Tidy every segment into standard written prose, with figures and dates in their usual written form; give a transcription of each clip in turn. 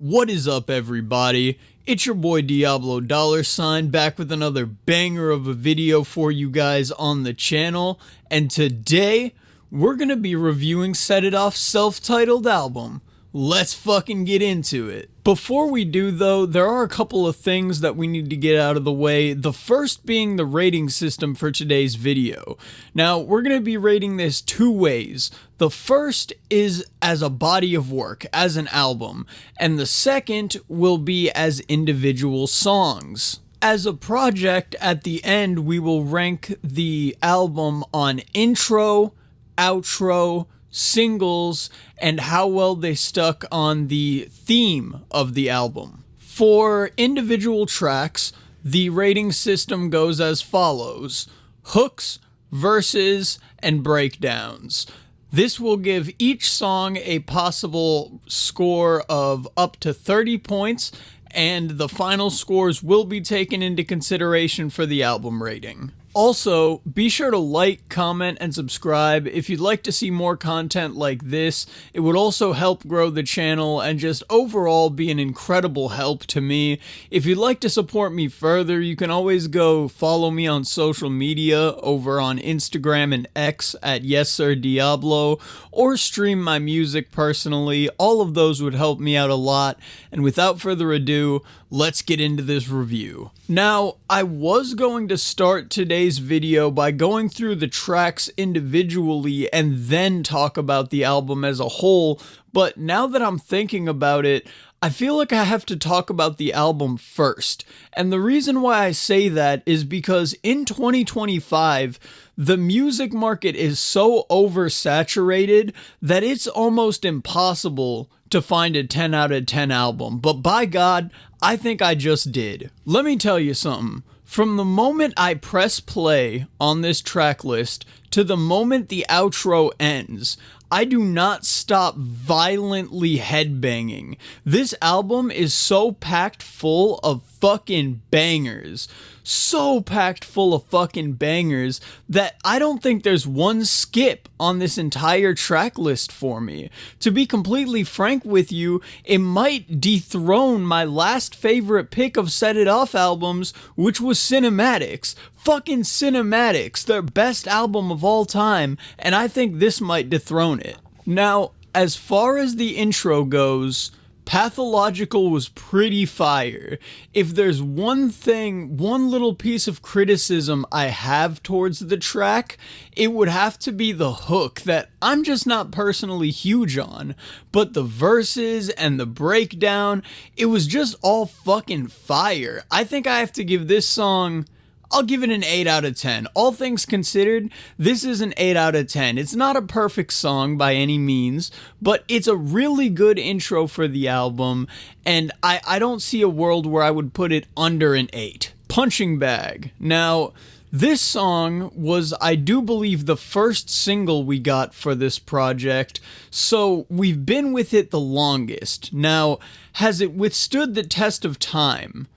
What is up, everybody? It's your boy Diablo $, back with another banger of a video for you guys on the channel, and today we're gonna be reviewing Set It Off's self-titled album. Let's fucking get into it. Before we do though, there are a couple of things that we need to get out of the way, the first being the rating system for today's video. Now, we're going to be rating this two ways. The first is as a body of work, as an album, and the second will be as individual songs. As a project, at the end we will rank the album on intro, outro, singles, and how well they stuck on the theme of the album. For individual tracks, the rating system goes as follows: hooks, verses, and breakdowns. This will give each song a possible score of up to 30 points, and the final scores will be taken into consideration for the album rating. Also, be sure to like, comment, and subscribe if you'd like to see more content like this. It would also help grow the channel and just overall be an incredible help to me. If you'd like to support me further, you can always go follow me on social media over on Instagram and X at YesSirDiablo, or stream my music personally. All of those would help me out a lot. And without further ado, let's get into this review. Now, I was going to start today's video by going through the tracks individually and then talk about the album as a whole, but now that I'm thinking about it, I feel like I have to talk about the album first. And the reason why I say that is because in 2025, the music market is so oversaturated that it's almost impossible to find a 10 out of 10 album. But by God, I think I just did. Let me tell you something. From the moment I press play on this track list to the moment the outro ends, I do not stop violently headbanging. This album is so packed full of fucking bangers. So packed full of fucking bangers that I don't think there's one skip on this entire track list for me. To be completely frank with you, it might dethrone my last favorite pick of Set It Off albums, which was Cinematics. Fucking Cinematics, their best album of all time, and I think this might dethrone it. Now, as far as the intro goes, Pathological was pretty fire. If there's one little piece of criticism I have towards the track, it would have to be the hook that I'm just not personally huge on. But the verses and the breakdown, it was just all fucking fire. I think I have to give this song, I'll give it an 8 out of 10. All things considered, this is an 8 out of 10. It's not a perfect song by any means, but it's a really good intro for the album, and I don't see a world where I would put it under an 8. Punching Bag. Now, this song was, I do believe, the first single we got for this project, so we've been with it the longest. Now, has it withstood the test of time?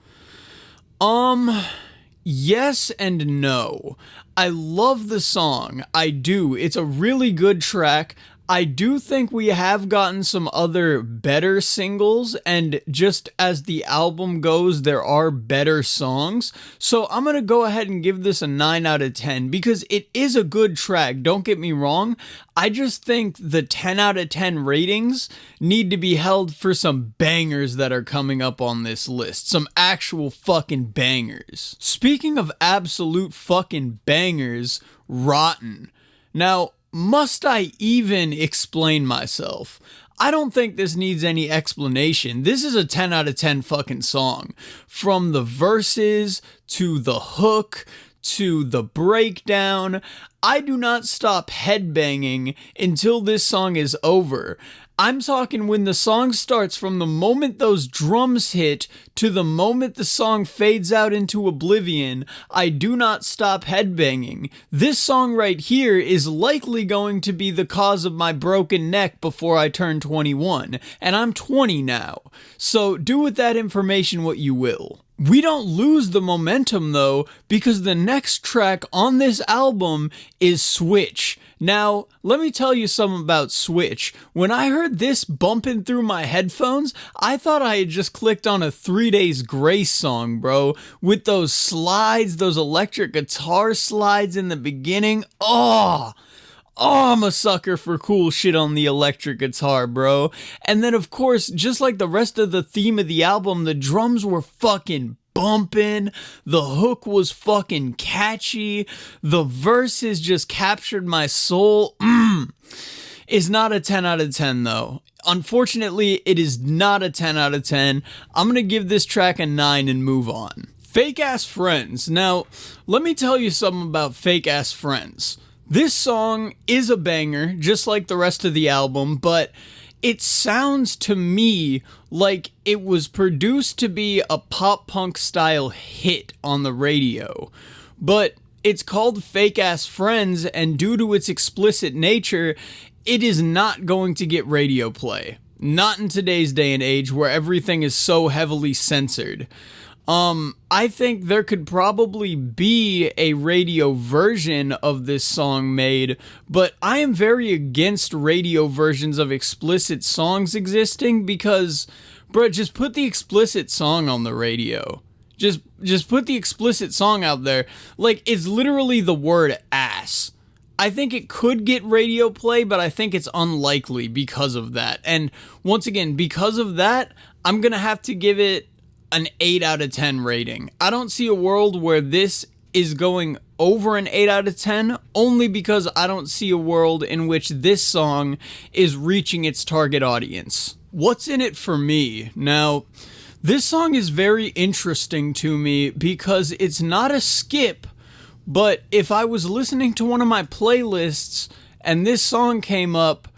Yes and no. I love the song. I do. It's a really good track. I do think we have gotten some other better singles, and just as the album goes, there are better songs. So I'm going to go ahead and give this a 9 out of 10 because it is a good track, don't get me wrong. I just think the 10 out of 10 ratings need to be held for some bangers that are coming up on this list. Some actual fucking bangers. Speaking of absolute fucking bangers, Rotten. Now, must I even explain myself? I don't think this needs any explanation. This is a 10 out of 10 fucking song. From the verses, to the hook, to the breakdown, I do not stop headbanging until this song is over. I'm talking when the song starts, from the moment those drums hit to the moment the song fades out into oblivion, I do not stop headbanging. This song right here is likely going to be the cause of my broken neck before I turn 21, and I'm 20 now. So do with that information what you will. We don't lose the momentum though, because the next track on this album is Switch. Now, let me tell you something about Switch. When I heard this bumping through my headphones, I thought I had just clicked on a 3 Days Grace song, bro. With those slides, those electric guitar slides in the beginning. Oh, I'm a sucker for cool shit on the electric guitar, bro. And then, of course, just like the rest of the theme of the album, the drums were fucking bumping, the hook was fucking catchy, the verses just captured my soul. It's not a 10 out of 10 though. Unfortunately, it is not a 10 out of 10. I'm gonna give this track a 9 and move on. Fake Ass Friends. Now, let me tell you something about Fake Ass Friends. This song is a banger, just like the rest of the album, but it sounds to me like it was produced to be a pop punk style hit on the radio. But it's called Fake Ass Friends, and due to its explicit nature, it is not going to get radio play. Not in today's day and age where everything is so heavily censored. I think there could probably be a radio version of this song made, but I am very against radio versions of explicit songs existing because, bro, just put the explicit song on the radio. Just put the explicit song out there. Like, it's literally the word ass. I think it could get radio play, but I think it's unlikely because of that. And once again, because of that, I'm gonna have to give it an 8 out of 10 rating. I don't see a world where this is going over an 8 out of 10, only because I don't see a world in which this song is reaching its target audience. What's in it for me? Now, this song is very interesting to me because it's not a skip, but if I was listening to one of my playlists and this song came up,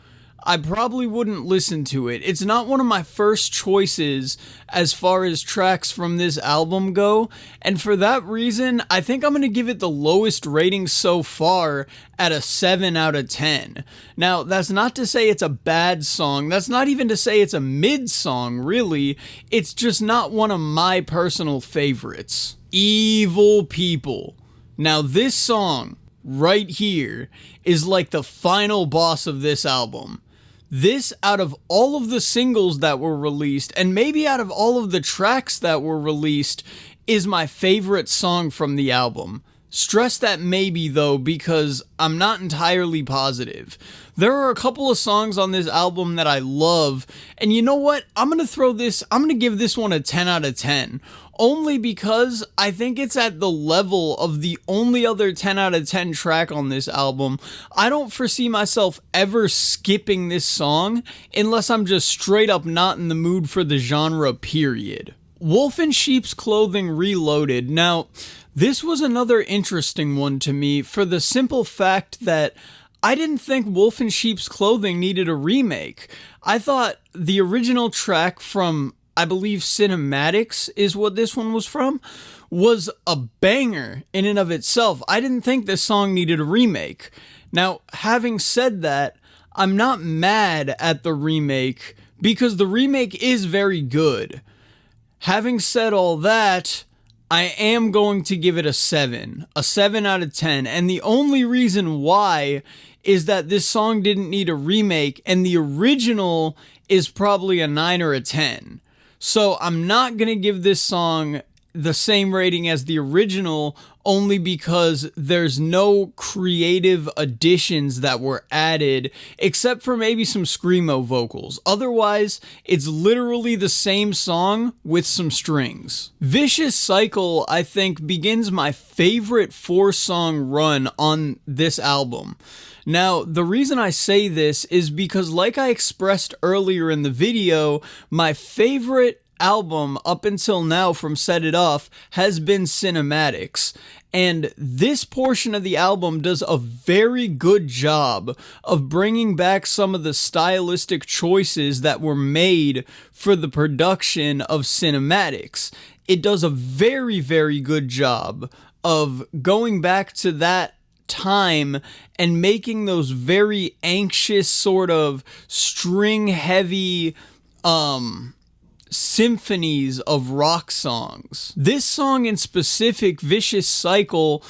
I probably wouldn't listen to it. It's not one of my first choices as far as tracks from this album go, and for that reason, I think I'm going to give it the lowest rating so far at a 7 out of 10. Now, that's not to say it's a bad song. That's not even to say it's a mid song, really. It's just not one of my personal favorites. Evil People. Now, this song right here is like the final boss of this album. This, out of all of the singles that were released, and maybe out of all of the tracks that were released, is my favorite song from the album. Stress that maybe though, because I'm not entirely positive. There are a couple of songs on this album that I love, and you know what? I'm gonna give this one a 10 out of 10. Only because I think it's at the level of the only other 10 out of 10 track on this album. I don't foresee myself ever skipping this song unless I'm just straight up not in the mood for the genre, period. Wolf in Sheep's Clothing Reloaded. Now, this was another interesting one to me for the simple fact that I didn't think Wolf in Sheep's Clothing needed a remake. I thought the original track from, I believe, Cinematics is what this one was from, was a banger in and of itself. I didn't think this song needed a remake. Now, having said that, I'm not mad at the remake because the remake is very good. Having said all that, I am going to give it a 7 out of 10, and the only reason why is that this song didn't need a remake, and the original is probably a 9 or a 10. So I'm not going to give this song the same rating as the original, only because there's no creative additions that were added, except for maybe some screamo vocals. Otherwise, it's literally the same song with some strings. Vicious Cycle, I think, begins my favorite 4-song run on this album. Now, the reason I say this is because, like I expressed earlier in the video, my favorite album up until now from Set It Off has been Cinematics, and this portion of the album does a very good job of bringing back some of the stylistic choices that were made for the production of Cinematics. It does a very, very good job of going back to that time and making those very anxious, sort of string heavy symphonies of rock songs. This song in specific, Vicious Cycle,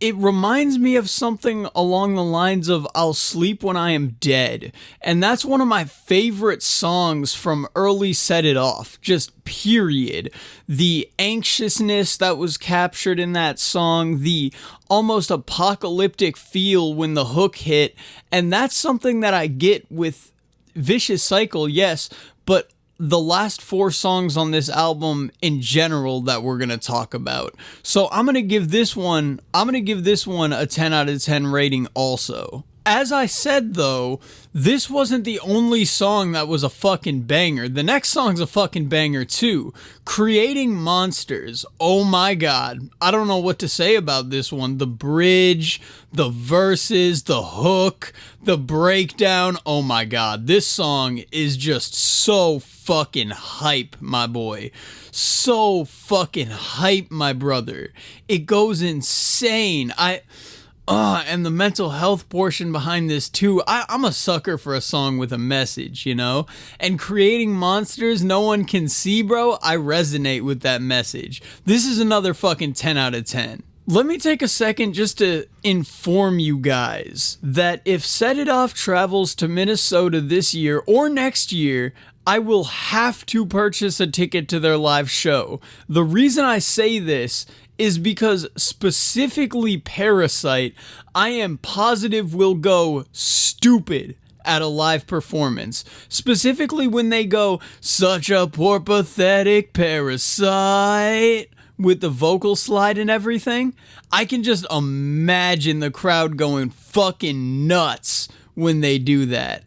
it reminds me of something along the lines of I'll Sleep When I Am Dead. And that's one of my favorite songs from early Set It Off, just period. The anxiousness that was captured in that song, the almost apocalyptic feel when the hook hit, and that's something that I get with Vicious Cycle, yes, but the last 4 songs on this album in general that we're going to talk about. So I'm going to give this one a 10 out of 10 rating also. As I said though, this wasn't the only song that was a fucking banger. The next song's a fucking banger too. Creating Monsters. Oh my god. I don't know what to say about this one. The bridge, the verses, the hook, the breakdown. Oh my god. This song is just so fucking hype, my boy. So fucking hype, my brother. It goes insane. And the mental health portion behind this too. I'm a sucker for a song with a message, you know? And Creating Monsters No One Can See, bro, I resonate with that message. This is another fucking 10 out of 10. Let me take a second just to inform you guys that if Set It Off travels to Minnesota this year or next year, I will have to purchase a ticket to their live show. The reason I say this is because specifically Parasite, I am positive will go stupid at a live performance. Specifically when they go, such a poor pathetic parasite, with the vocal slide and everything. I can just imagine the crowd going fucking nuts when they do that.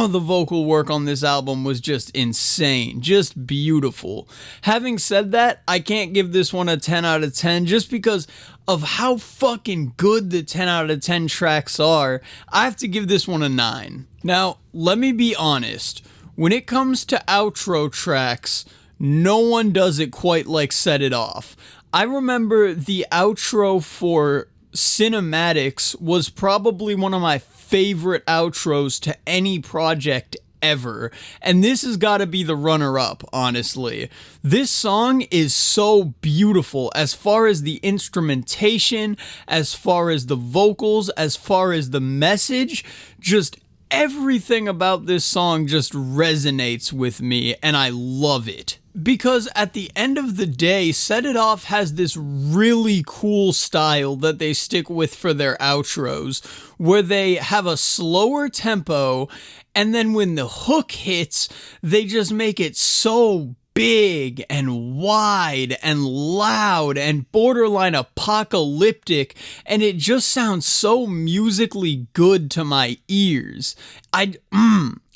The vocal work on this album was just insane, just beautiful. Having said that, I can't give this one a 10 out of 10 just because of how fucking good the 10 out of 10 tracks are. I have to give this one a 9. Now, let me be honest. When it comes to outro tracks, no one does it quite like Set It Off. I remember the outro for Cinematics was probably one of my favorite outros to any project ever, and this has got to be the runner-up, honestly. This song is so beautiful as far as the instrumentation, as far as the vocals, as far as the message. Just everything about this song just resonates with me, and I love it. Because at the end of the day, Set It Off has this really cool style that they stick with for their outros, where they have a slower tempo, and then when the hook hits, they just make it so big and wide and loud and borderline apocalyptic, and it just sounds so musically good to my ears.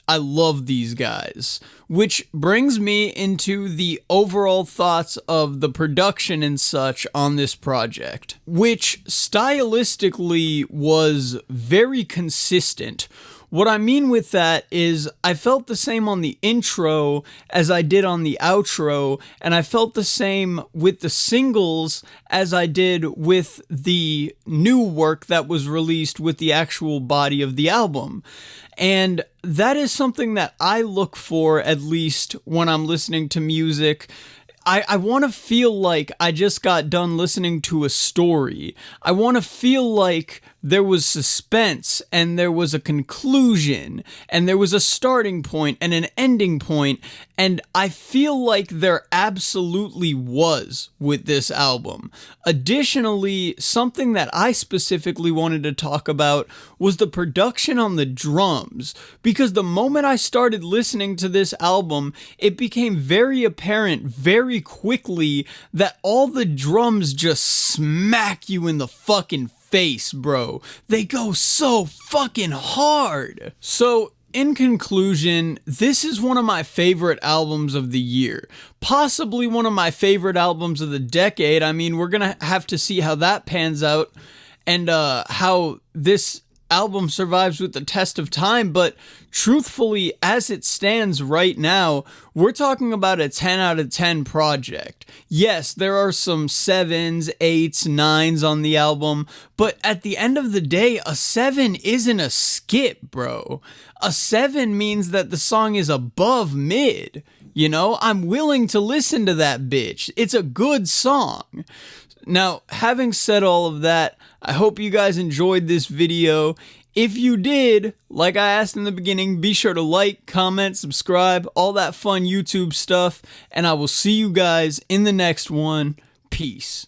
I love these guys, which brings me into the overall thoughts of the production and such on this project, which stylistically was very consistent. What I mean with that is I felt the same on the intro as I did on the outro, and I felt the same with the singles as I did with the new work that was released with the actual body of the album. And that is something that I look for, at least when I'm listening to music. I want to feel like I just got done listening to a story. I want to feel like there was suspense and there was a conclusion and there was a starting point and an ending point, and I feel like there absolutely was with this album. Additionally, something that I specifically wanted to talk about was the production on the drums, because the moment I started listening to this album, it became very apparent very quickly that all the drums just smack you in the fucking face, bro. They go so fucking hard. So, in conclusion, this is one of my favorite albums of the year. Possibly one of my favorite albums of the decade. I mean, we're gonna have to see how that pans out and how this album survives with the test of time, but truthfully, as it stands right now, we're talking about a 10 out of 10 project. Yes, there are some 7s, 8s, 9s on the album, but at the end of the day, a 7 isn't a skip, bro. A 7 means that the song is above mid. You know, I'm willing to listen to that bitch. It's a good song. Now, having said all of that, I hope you guys enjoyed this video. If you did, like I asked in the beginning, be sure to like, comment, subscribe, all that fun YouTube stuff, and I will see you guys in the next one. Peace.